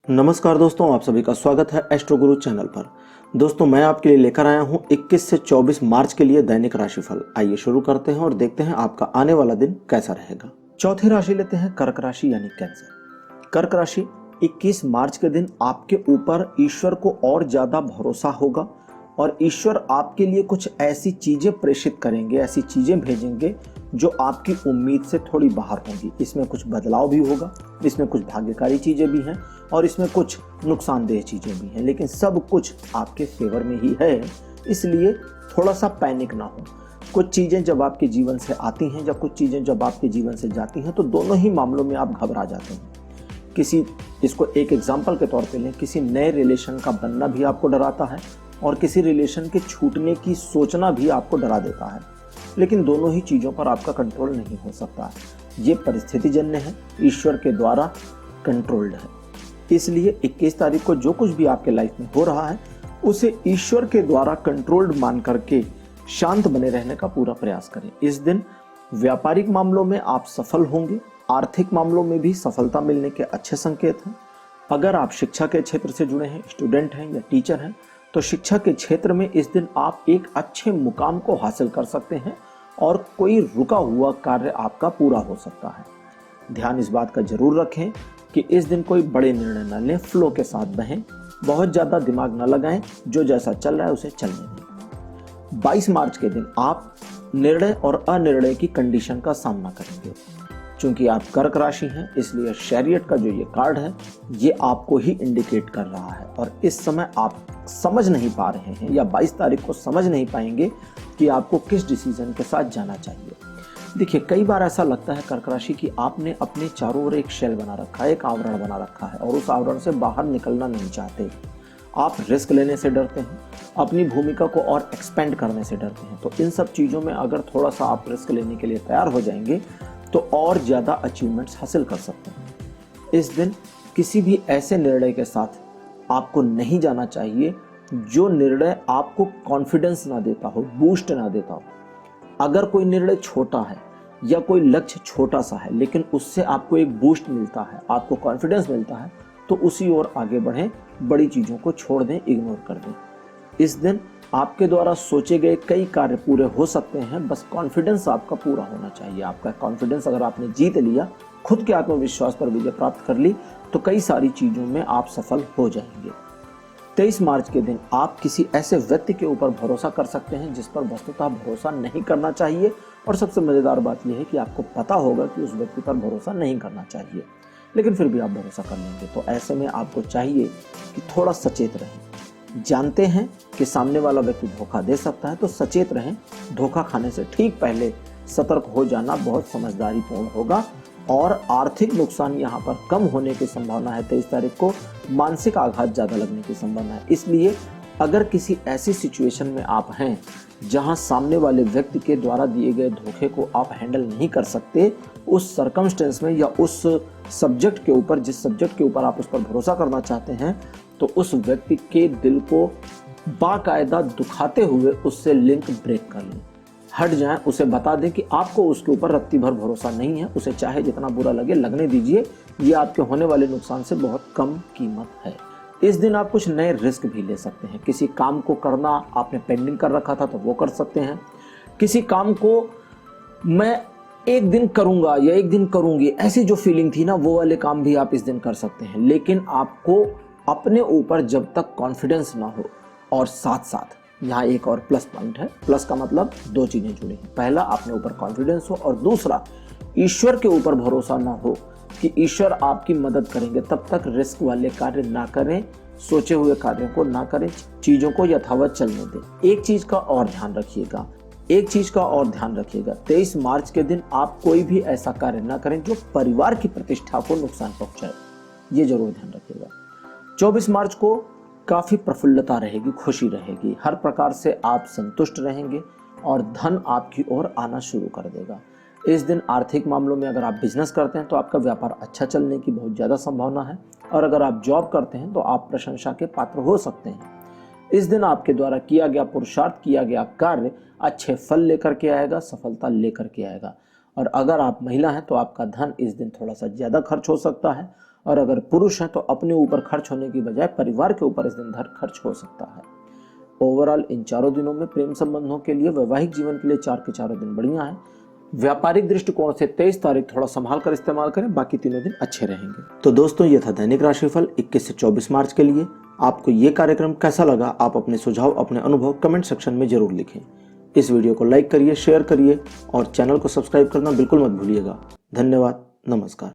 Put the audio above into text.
नमस्कार दोस्तों, आप सभी का स्वागत है एस्ट्रो गुरु चैनल पर। दोस्तों, मैं आपके लिए लेकर आया हूं 21 से 24 मार्च के लिए दैनिक राशिफल। आइए शुरू करते हैं और देखते हैं आपका आने वाला दिन कैसा रहेगा। चौथी राशि लेते हैं कर्क राशि यानी कैंसर। कर्क राशि 21 मार्च के दिन आपके ऊपर ईश्वर को और ज्यादा भरोसा होगा और ईश्वर आपके लिए कुछ ऐसी चीजें प्रेषित करेंगे, ऐसी चीजें भेजेंगे जो आपकी उम्मीद से थोड़ी बाहर होंगी। इसमें कुछ बदलाव भी होगा, इसमें कुछ भाग्यकारी चीजें भी हैं और इसमें कुछ नुकसानदेह चीजें भी हैं, लेकिन सब कुछ आपके फेवर में ही है। इसलिए थोड़ा सा पैनिक ना हो। कुछ चीजें जब आपके जीवन से आती हैं, जब कुछ चीजें जब आपके जीवन से जाती हैं, तो दोनों ही मामलों में आप घबरा जाते हैं। इसको एक एग्जाम्पल के तौर पे लें, किसी नए रिलेशन का बनना भी आपको डराता है और किसी रिलेशन के छूटने की सोचना भी आपको डरा देता है, लेकिन दोनों ही चीजों पर आपका कंट्रोल नहीं हो सकता। ये परिस्थितिजन्य है, ईश्वर के द्वारा कंट्रोल्ड है। इसलिए 21 तारीख को जो कुछ भी आपके लाइफ में हो रहा है उसे ईश्वर के द्वारा कंट्रोल्ड मान करके शांत बने रहने का पूरा प्रयास करें। इस दिन व्यापारिक मामलों में आप सफल होंगे, आर्थिक मामलों में भी सफलता मिलने के अच्छे संकेत हैं। अगर आप शिक्षा के क्षेत्र से जुड़े हैं, स्टूडेंट हैं या टीचर हैं, तो शिक्षा के क्षेत्र में इस दिन आप एक अच्छे मुकाम को हासिल कर सकते हैं और कोई रुका हुआ कार्य आपका पूरा हो सकता है। ध्यान इस बात का जरूर रखें कि इस दिन कोई बड़े निर्णय न लें, फ्लो के साथ बहें, बहुत ज्यादा दिमाग न लगाएं, जो जैसा चल रहा है उसे चलने दें। 22 मार्च के दिन आप निर्णय और अनिर्णय की कंडीशन का सामना करेंगे। चूंकि आप कर्क राशि हैं, इसलिए शैरियट का जो ये कार्ड है ये आपको ही इंडिकेट कर रहा है और इस समय आप समझ नहीं पा रहे हैं या 22 तारीख को समझ नहीं पाएंगे कि आपको किस डिसीजन के साथ जाना चाहिए। देखिए, कई बार ऐसा लगता है कर्क राशि कि आपने अपने चारों ओर एक शेल बना रखा है, एक आवरण बना रखा है और उस आवरण से बाहर निकलना नहीं चाहते। आप रिस्क लेने से डरते हैं, अपनी भूमिका को और एक्सपेंड करने से डरते हैं। तो इन सब चीज़ों में अगर थोड़ा सा आप रिस्क लेने के लिए तैयार हो जाएंगे तो और ज़्यादा अचीवमेंट्स हासिल कर सकते हैं। इस दिन किसी भी ऐसे निर्णय के साथ आपको नहीं जाना चाहिए जो निर्णय आपको कॉन्फिडेंस ना देता हो, बूस्ट ना देता हो। अगर कोई निर्णय छोटा है या कोई लक्ष्य छोटा सा है लेकिन उससे आपको एक बूस्ट मिलता है, आपको कॉन्फिडेंस मिलता है, तो उसी ओर आगे बढ़ें। बड़ी चीज़ों को छोड़ दें, इग्नोर कर दें। इस दिन आपके द्वारा सोचे गए कई कार्य पूरे हो सकते हैं, बस कॉन्फिडेंस आपका पूरा होना चाहिए। आपका कॉन्फिडेंस अगर आपने जीत लिया, खुद के आत्मविश्वास पर विजय प्राप्त कर ली, तो कई सारी चीज़ों में आप सफल हो जाएंगे। 23 मार्च के दिन आप किसी ऐसे व्यक्ति के ऊपर भरोसा कर सकते हैं जिस पर वस्तुतः भरोसा नहीं करना चाहिए, और सबसे मजेदार बात यह है कि आपको पता होगा कि उस व्यक्ति पर भरोसा नहीं करना चाहिए, लेकिन फिर भी आप भरोसा कर लेंगे। तो ऐसे में आपको चाहिए कि थोड़ा सचेत रहें। जानते हैं कि सामने वाला व्यक्ति धोखा दे सकता है, तो सचेत रहें। धोखा खाने से ठीक पहले सतर्क हो जाना बहुत समझदारी पूर्ण होगा और आर्थिक नुकसान यहाँ पर कम होने की संभावना है। 23 तारीख को मानसिक आघात ज़्यादा लगने की संभावना है। इसलिए अगर किसी ऐसी सिचुएशन में आप हैं जहां सामने वाले व्यक्ति के द्वारा दिए गए धोखे को आप हैंडल नहीं कर सकते, उस सर्कमस्टेंस में या उस सब्जेक्ट के ऊपर, जिस सब्जेक्ट के ऊपर आप उस पर भरोसा करना चाहते हैं, तो उस व्यक्ति के दिल को बाकायदा दुखाते हुए उससे लिंक ब्रेक कर लें, हट जाएं। उसे बता दें कि आपको उसके ऊपर रत्ती भर भरोसा नहीं है। उसे चाहे जितना बुरा लगे लगने दीजिए, ये आपके होने वाले नुकसान से बहुत कम कीमत है। इस दिन आप कुछ नए रिस्क भी ले सकते हैं। किसी काम को करना आपने पेंडिंग कर रखा था तो वो कर सकते हैं। किसी काम को मैं एक दिन करूंगा या एक दिन करूंगी, ऐसी जो फीलिंग थी ना, वो वाले काम भी आप इस दिन कर सकते हैं। लेकिन आपको अपने ऊपर जब तक कॉन्फिडेंस ना हो, और साथ साथ यहाँ एक और प्लस पॉइंट है। प्लस का मतलब दो चीजें जुड़ी हैं। पहला, अपने ऊपर कॉन्फिडेंस हो, और दूसरा, ईश्वर के ऊपर भरोसा ना हो कि ईश्वर आपकी मदद करेंगे। तब तक रिस्क वाले कार्य ना करें, सोचे हुए कार्यों को ना करें, चीजों को यथावत चलने दें। एक चीज का और ध्यान रखिएगा, 23 मार्च के दिन आप कोई भी ऐसा कार्य ना करें जो परिवार की प्रतिष्ठा को नुकसान पहुंचाए। ये जरूर ध्यान रखिएगा। 24 मार्च को काफी प्रफुल्लता रहेगी, खुशी रहेगी, हर प्रकार से आप संतुष्ट रहेंगे और धन आपकी ओर आना शुरू कर देगा। इस दिन आर्थिक मामलों में अगर आप बिजनेस करते हैं तो आपका व्यापार अच्छा चलने की बहुत ज़्यादा संभावना है, और अगर आप जॉब करते हैं तो आप प्रशंसा के पात्र हो सकते हैं। इस दिन आपके द्वारा किया गया पुरुषार्थ, किया गया कार्य अच्छे फल लेकर के आएगा, सफलता लेकर के आएगा। और अगर आप महिला हैं तो आपका धन इस दिन थोड़ा सा ज़्यादा खर्च हो सकता है और अगर पुरुष हैं तो अपने ऊपर खर्च होने की बजाय परिवार के ऊपर इस दिन धन खर्च हो सकता है। ओवरऑल इन चारों दिनों में प्रेम संबंधों के लिए, वैवाहिक जीवन के लिए 4 के चारों दिन बढ़िया है। व्यापारिक दृष्टिकोण से 23 तारीख थोड़ा संभाल कर इस्तेमाल करें, बाकी तीनों दिन अच्छे रहेंगे। तो दोस्तों, ये था दैनिक राशिफल 21 से 24 मार्च के लिए। आपको ये कार्यक्रम कैसा लगा? आप अपने सुझाव, अपने अनुभव कमेंट सेक्शन में जरूर लिखें। इस वीडियो को लाइक करिए, शेयर करिए और चैनल को सब्सक्राइब करना बिल्कुल मत भूलिएगा। धन्यवाद, नमस्कार।